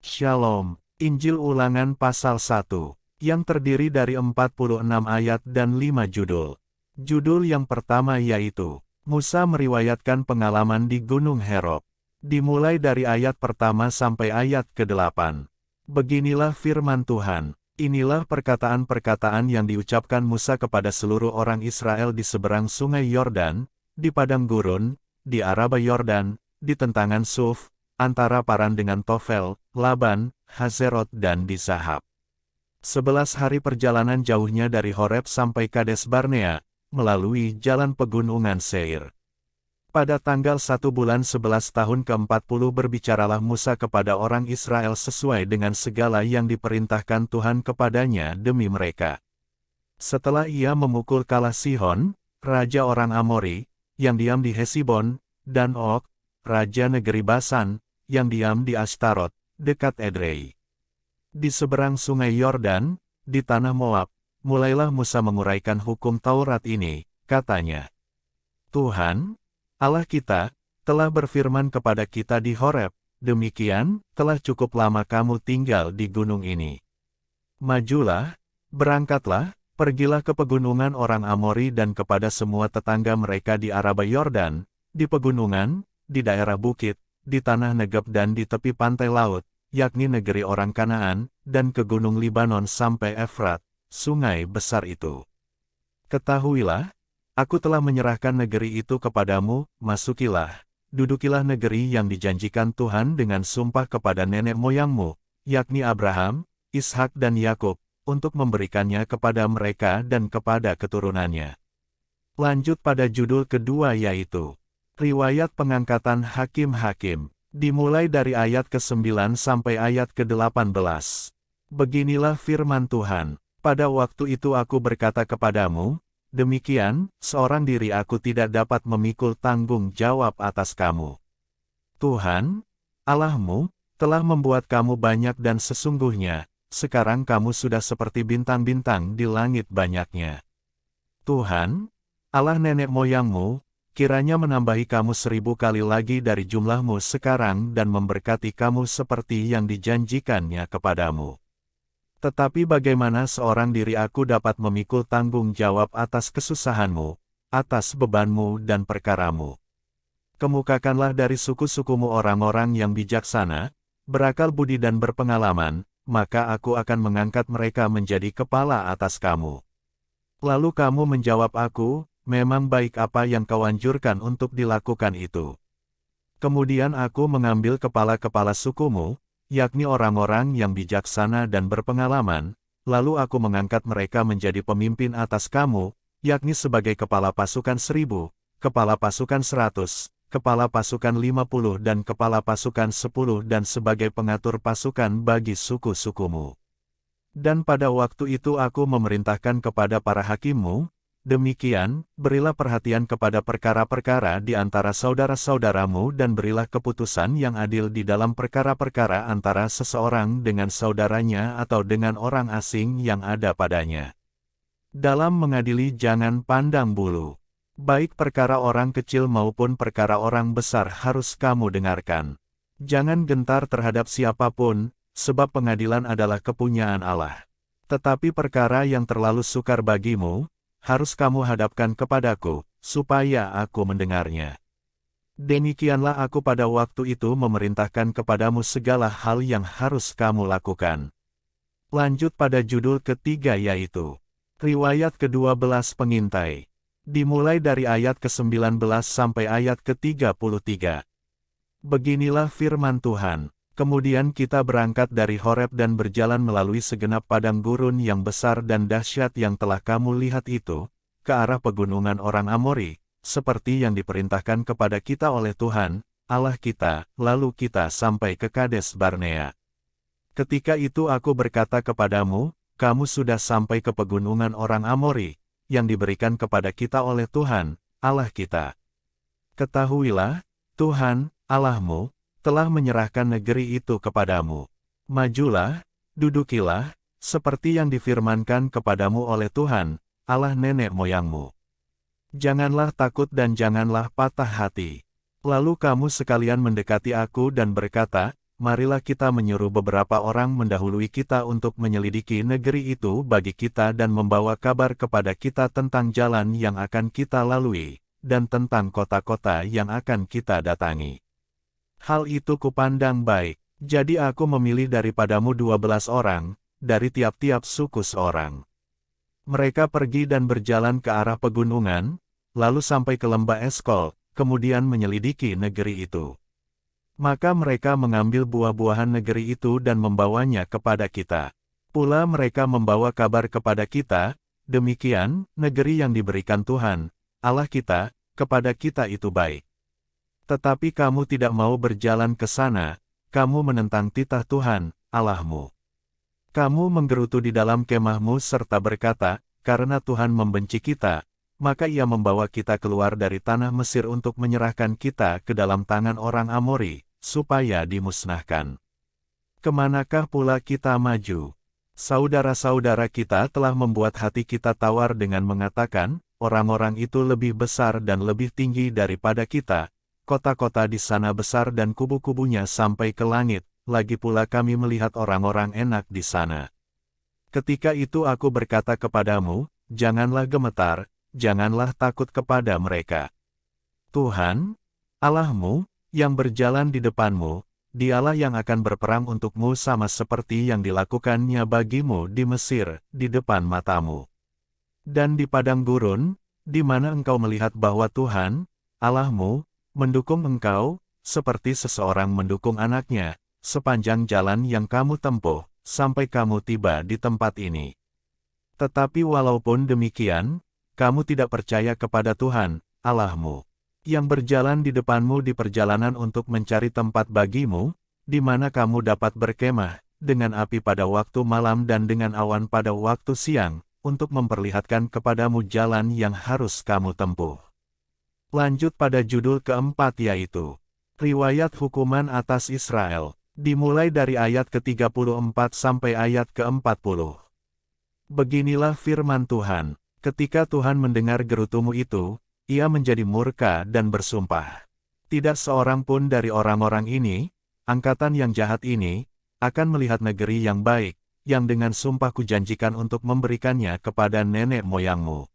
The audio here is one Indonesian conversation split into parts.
Shalom, Injil Ulangan pasal 1, yang terdiri dari 46 ayat dan 5 judul. Judul yang pertama yaitu, Musa meriwayatkan pengalaman di Gunung Herod. Dimulai dari ayat pertama sampai ayat ke-8. Beginilah firman Tuhan, inilah perkataan-perkataan yang diucapkan Musa kepada seluruh orang Israel di seberang sungai Yordan, di padang gurun, di Araba Yordan, di tentangan Suf, antara Paran dengan Tofel, Laban, Hazerot dan di Zahab. 11 hari perjalanan jauhnya dari Horeb sampai Kades Barnea, melalui jalan pegunungan Seir. Pada tanggal 1 bulan 11 tahun ke-40 berbicaralah Musa kepada orang Israel sesuai dengan segala yang diperintahkan Tuhan kepadanya demi mereka. Setelah ia memukul kalah Sihon, raja orang Amori, yang diam di Hesibon, dan Og, raja negeri Basan, yang diam di Astarot, dekat Edrei. Di seberang sungai Yordan, di tanah Moab, mulailah Musa menguraikan hukum Taurat ini, katanya. Tuhan, Allah kita, telah berfirman kepada kita di Horeb, demikian, telah cukup lama kamu tinggal di gunung ini. Majulah, berangkatlah, pergilah ke pegunungan orang Amori dan kepada semua tetangga mereka di Araba Yordan, di pegunungan, di daerah bukit, di tanah Negeb dan di tepi pantai laut, yakni negeri orang Kanaan, dan ke gunung Libanon sampai Efrat, sungai besar itu. Ketahuilah, aku telah menyerahkan negeri itu kepadamu, masukilah, dudukilah negeri yang dijanjikan Tuhan dengan sumpah kepada nenek moyangmu, yakni Abraham, Ishak dan Yakub, untuk memberikannya kepada mereka dan kepada keturunannya. Lanjut pada judul kedua yaitu, Riwayat Pengangkatan Hakim-Hakim, dimulai dari ayat ke-9 sampai ayat ke-18. Beginilah firman Tuhan, pada waktu itu aku berkata kepadamu, demikian, seorang diri aku tidak dapat memikul tanggung jawab atas kamu. Tuhan, Allahmu, telah membuat kamu banyak dan sesungguhnya, sekarang kamu sudah seperti bintang-bintang di langit banyaknya. Tuhan, Allah nenek moyangmu, kiranya menambahi kamu 1000 kali lagi dari jumlahmu sekarang dan memberkati kamu seperti yang dijanjikannya kepadamu. Tetapi bagaimana seorang diri aku dapat memikul tanggung jawab atas kesusahanmu, atas bebanmu dan perkaramu? Kemukakanlah dari suku-sukumu orang-orang yang bijaksana, berakal budi dan berpengalaman, maka aku akan mengangkat mereka menjadi kepala atas kamu. Lalu kamu menjawab aku, memang baik apa yang kau anjurkan untuk dilakukan itu. Kemudian aku mengambil kepala-kepala sukumu, yakni orang-orang yang bijaksana dan berpengalaman, lalu aku mengangkat mereka menjadi pemimpin atas kamu, yakni sebagai kepala pasukan 1000, kepala pasukan 100, kepala pasukan 50 dan kepala pasukan 10 dan sebagai pengatur pasukan bagi suku-sukumu. Dan pada waktu itu aku memerintahkan kepada para hakimmu, demikian, berilah perhatian kepada perkara-perkara di antara saudara-saudaramu dan berilah keputusan yang adil di dalam perkara-perkara antara seseorang dengan saudaranya atau dengan orang asing yang ada padanya. Dalam mengadili jangan pandang bulu. Baik perkara orang kecil maupun perkara orang besar harus kamu dengarkan. Jangan gentar terhadap siapapun, sebab pengadilan adalah kepunyaan Allah. Tetapi perkara yang terlalu sukar bagimu, harus kamu hadapkan kepadaku, supaya aku mendengarnya. Demikianlah aku pada waktu itu memerintahkan kepadamu segala hal yang harus kamu lakukan. Lanjut pada judul ketiga yaitu, Riwayat ke-12 Pengintai. Dimulai dari ayat ke-19 sampai ayat ke-33. Beginilah firman Tuhan. Kemudian kita berangkat dari Horeb dan berjalan melalui segenap padang gurun yang besar dan dahsyat yang telah kamu lihat itu, ke arah pegunungan orang Amori, seperti yang diperintahkan kepada kita oleh Tuhan, Allah kita, lalu kita sampai ke Kades Barnea. Ketika itu aku berkata kepadamu, kamu sudah sampai ke pegunungan orang Amori, yang diberikan kepada kita oleh Tuhan, Allah kita. Ketahuilah, Tuhan, Allahmu, telah menyerahkan negeri itu kepadamu. Majulah, dudukilah, seperti yang difirmankan kepadamu oleh Tuhan, Allah nenek moyangmu. Janganlah takut dan janganlah patah hati. Lalu kamu sekalian mendekati aku dan berkata, marilah kita menyuruh beberapa orang mendahului kita untuk menyelidiki negeri itu bagi kita dan membawa kabar kepada kita tentang jalan yang akan kita lalui, dan tentang kota-kota yang akan kita datangi. Hal itu kupandang baik, jadi aku memilih daripadamu 12 orang, dari tiap-tiap suku seorang. Mereka pergi dan berjalan ke arah pegunungan, lalu sampai ke lembah Eskol, kemudian menyelidiki negeri itu. Maka mereka mengambil buah-buahan negeri itu dan membawanya kepada kita. Pula mereka membawa kabar kepada kita, demikian, negeri yang diberikan Tuhan, Allah kita, kepada kita itu baik. Tetapi kamu tidak mau berjalan ke sana, kamu menentang titah Tuhan, Allahmu. Kamu menggerutu di dalam kemahmu serta berkata, karena Tuhan membenci kita, maka Ia membawa kita keluar dari tanah Mesir untuk menyerahkan kita ke dalam tangan orang Amori, supaya dimusnahkan. Kemanakah pula kita maju? Saudara-saudara kita telah membuat hati kita tawar dengan mengatakan, orang-orang itu lebih besar dan lebih tinggi daripada kita, kota-kota di sana besar dan kubu-kubunya sampai ke langit, lagi pula kami melihat orang-orang enak di sana. Ketika itu aku berkata kepadamu, janganlah gemetar, janganlah takut kepada mereka. Tuhan, Allahmu, yang berjalan di depanmu, Dialah yang akan berperang untukmu sama seperti yang dilakukannya bagimu di Mesir, di depan matamu. Dan di padang gurun, di mana engkau melihat bahwa Tuhan, Allahmu, mendukung engkau, seperti seseorang mendukung anaknya, sepanjang jalan yang kamu tempuh, sampai kamu tiba di tempat ini. Tetapi walaupun demikian, kamu tidak percaya kepada Tuhan, Allahmu, yang berjalan di depanmu di perjalanan untuk mencari tempat bagimu, di mana kamu dapat berkemah, dengan api pada waktu malam dan dengan awan pada waktu siang, untuk memperlihatkan kepadamu jalan yang harus kamu tempuh. Lanjut pada judul keempat yaitu, Riwayat Hukuman atas Israel, dimulai dari ayat ke-34 sampai ayat ke-40. Beginilah firman Tuhan, ketika Tuhan mendengar gerutumu itu, Ia menjadi murka dan bersumpah. Tidak seorang pun dari orang-orang ini, angkatan yang jahat ini, akan melihat negeri yang baik, yang dengan sumpah kujanjikan untuk memberikannya kepada nenek moyangmu.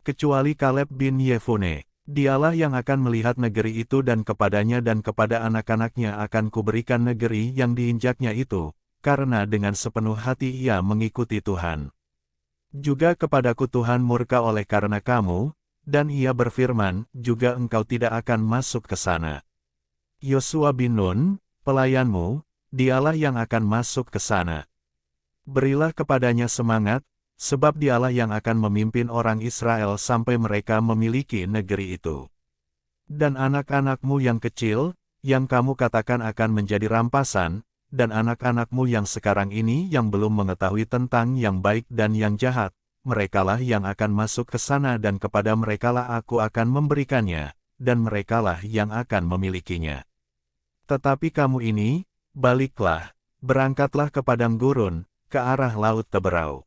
Kecuali Kaleb bin Yefune, dialah yang akan melihat negeri itu dan kepadanya dan kepada anak-anaknya akan kuberikan negeri yang diinjaknya itu, karena dengan sepenuh hati ia mengikuti Tuhan. Juga kepadaku Tuhan murka oleh karena kamu, dan ia berfirman, juga engkau tidak akan masuk ke sana. Yosua bin Nun, pelayanmu, dialah yang akan masuk ke sana. Berilah kepadanya semangat, sebab dialah yang akan memimpin orang Israel sampai mereka memiliki negeri itu. Dan anak-anakmu yang kecil, yang kamu katakan akan menjadi rampasan, dan anak-anakmu yang sekarang ini yang belum mengetahui tentang yang baik dan yang jahat, merekalah yang akan masuk ke sana dan kepada merekalah aku akan memberikannya, dan merekalah yang akan memilikinya. Tetapi kamu ini, baliklah, berangkatlah ke padang gurun, ke arah laut Teberau.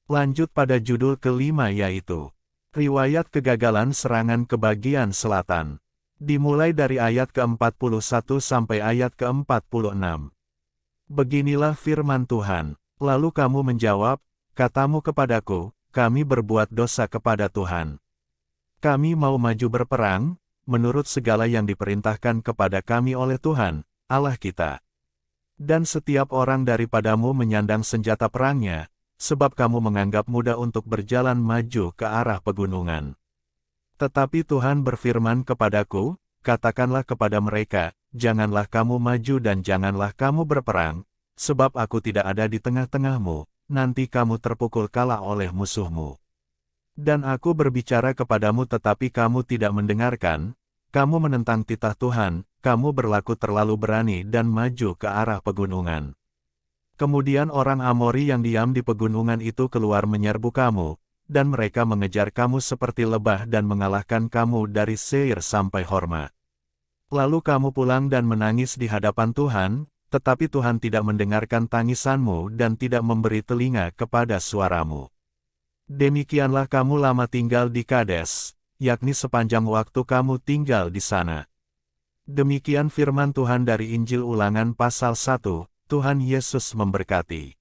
Lanjut pada judul kelima yaitu, Riwayat Kegagalan Serangan ke Bagian Selatan. Dimulai dari ayat ke-41 sampai ayat ke-46. Beginilah firman Tuhan, lalu kamu menjawab, katamu kepadaku, kami berbuat dosa kepada Tuhan. Kami mau maju berperang, menurut segala yang diperintahkan kepada kami oleh Tuhan, Allah kita. Dan setiap orang daripadamu menyandang senjata perangnya, sebab kamu menganggap mudah untuk berjalan maju ke arah pegunungan. Tetapi Tuhan berfirman kepadaku, katakanlah kepada mereka, janganlah kamu maju dan janganlah kamu berperang, sebab aku tidak ada di tengah-tengahmu. Nanti kamu terpukul kalah oleh musuhmu. Dan aku berbicara kepadamu tetapi kamu tidak mendengarkan, kamu menentang titah Tuhan, kamu berlaku terlalu berani dan maju ke arah pegunungan. Kemudian orang Amori yang diam di pegunungan itu keluar menyerbu kamu, dan mereka mengejar kamu seperti lebah dan mengalahkan kamu dari Seir sampai Horma. Lalu kamu pulang dan menangis di hadapan Tuhan, tetapi Tuhan tidak mendengarkan tangisanmu dan tidak memberi telinga kepada suaramu. Demikianlah kamu lama tinggal di Kades, yakni sepanjang waktu kamu tinggal di sana. Demikian firman Tuhan dari Injil Ulangan pasal 1, Tuhan Yesus memberkati.